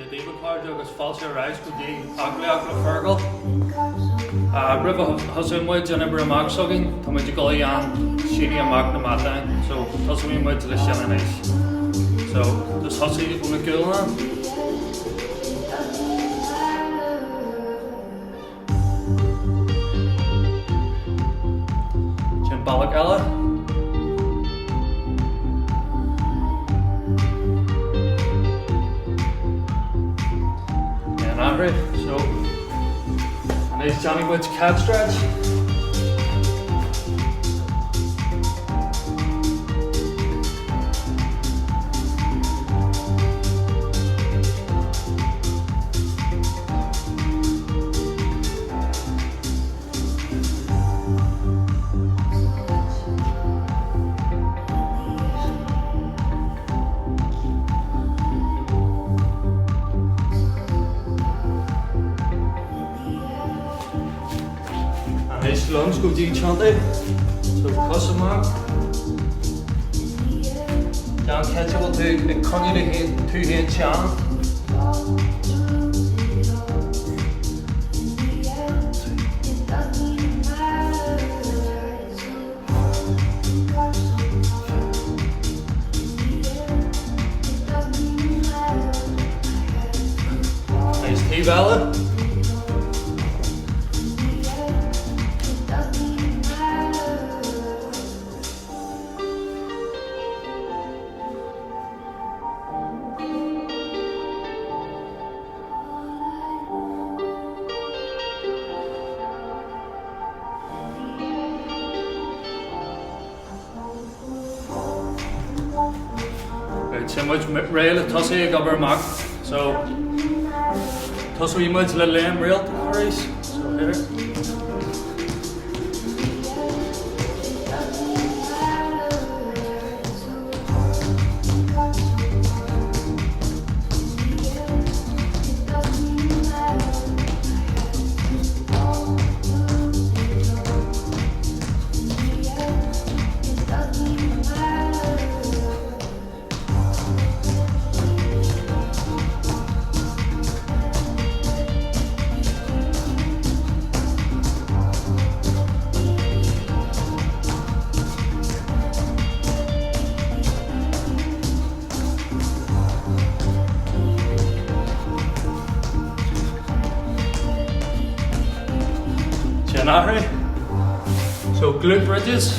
Diva card agus falsa rice go di Aclaíocht le Fearghal. River Husumwood and Ibra Mark Sugging, Tomajigoli and Sheeny and Mark the Matain, so Husumi Wood to the Shellanese. So this Hussy on the Gulna. Jim Balagala. So, a nice Johnny Woods cab stretch. Nice lunch go to each other. So customer. Jan ketchup will do the conny to 2 hand chan. Nice tea ballad. So much rail at Tussy Gobber Mark. So Tussy much little lame rail race. So here. So glute bridges.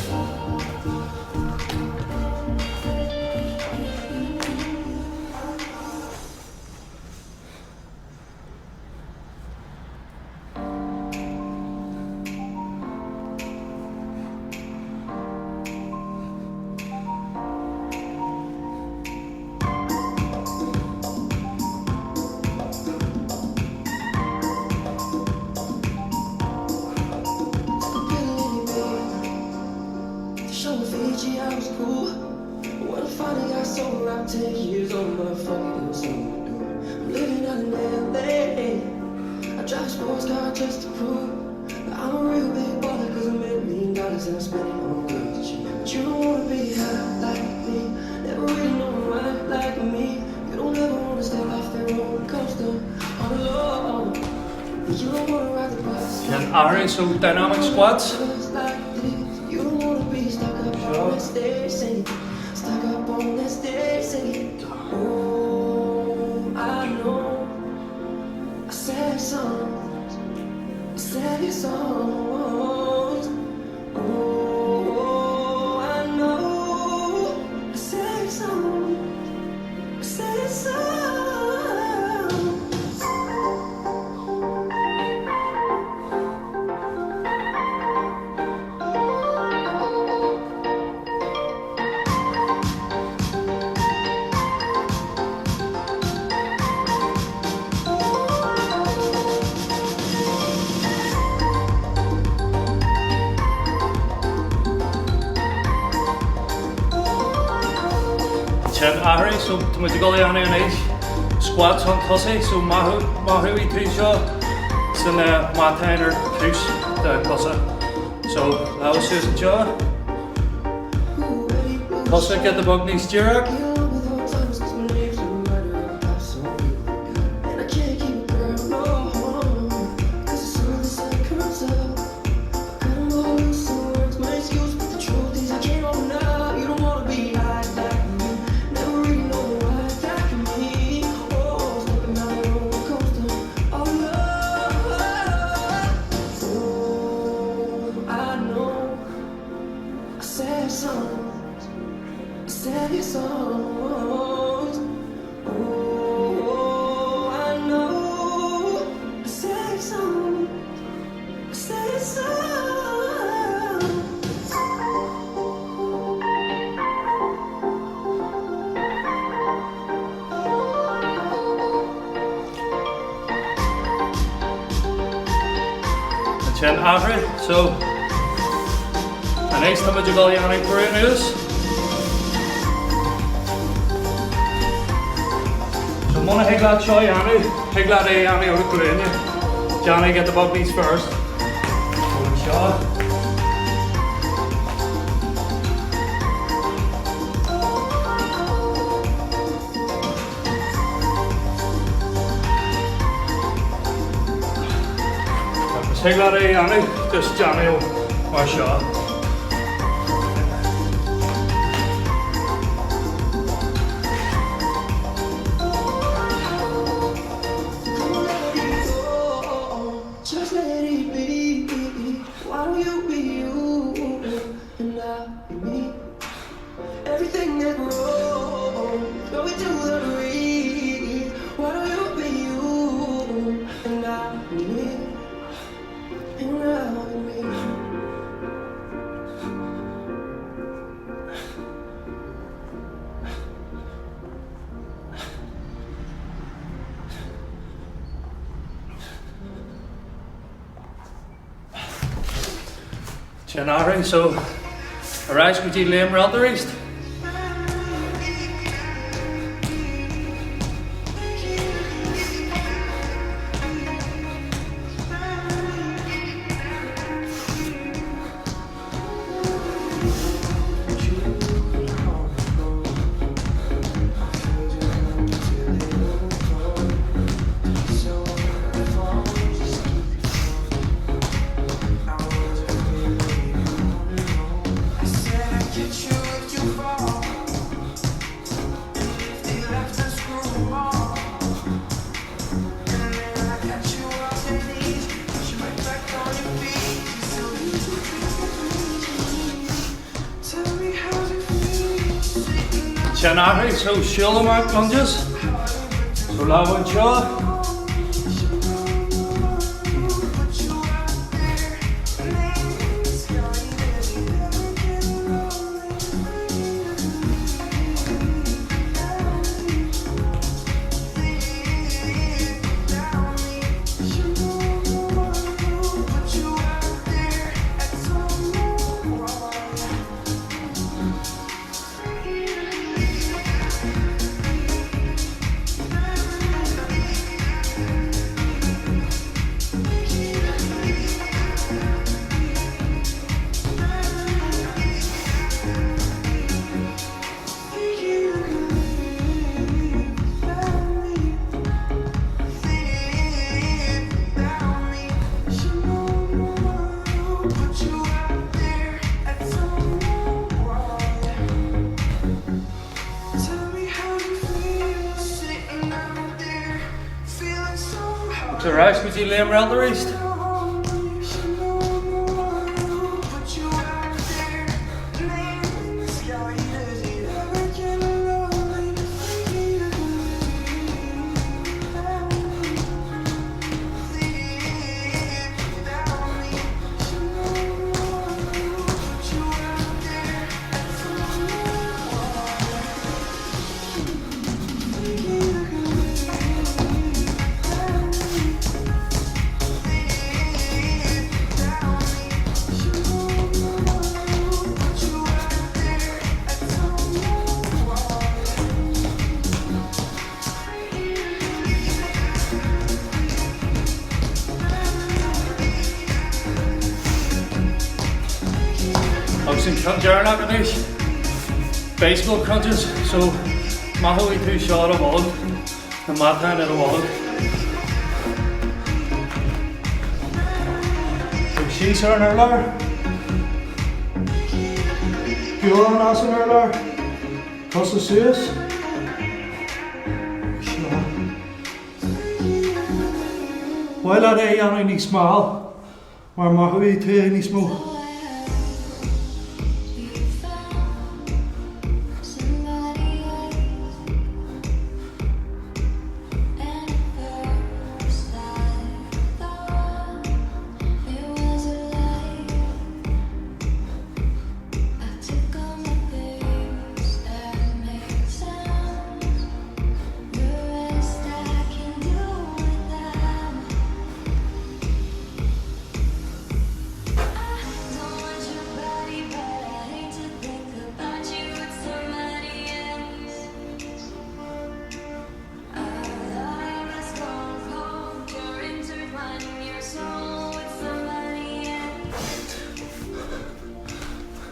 I was cool. When I finally got sober, I'm 10 years old, motherfucker, it was something to do. I'm living out in LA. I drive a sports car just to prove that I'm a real big baller, cause I made $1 million and I'm spending on good shit. But you don't wanna be high like me, never really know right like me. You don't ever wanna step off the roller coaster on the low. You don't wanna ride the bus. And Ari, so dynamic squats. You don't wanna be stuck up on that stage singing, stuck up on that stage singing. Oh, I know, I sang songs, I sang songs. Oh, I know, I sang songs, I sang songs. Chen Ahri, so to my golly on age squats on Tussy, so Mahui Tusha, so the Martin or Tus, the Tussa. So that was Susan Jaw. Tussa get the bug needs Jirak. sing your songs. Oh, I know. I sing songs. I sing songs. Chen Ahri, so the next time you go Yannick Peru news. So Mona Higglad show Yanni, Higglad a Yanni over Peru. Johnny get the bug beats first. One shot. Higglad a Yanni, just Johnny one shot. Just let it be. Why don't you be you and I be me? Everything that grows, go into the breeze. Why don't you be you and I be me? And I be me. Chen Ahri, so arise with you lame round the east. Chen Ahri, so shoulder mark lunges. So low and short. So rise with you lame round the east. Some Ionad baseball crunches, so Mahoe too short of one, and Matan at a wall. So she's her hurler, Ionad in hurler, plus the Suez. While at a young and small, where Mahoe too and small.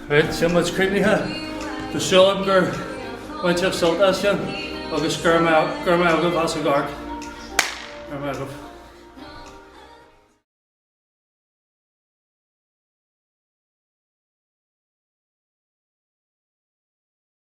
Right, so much creepy here. The Shulam Gur went up Sultashan, August Gurma of Asagark.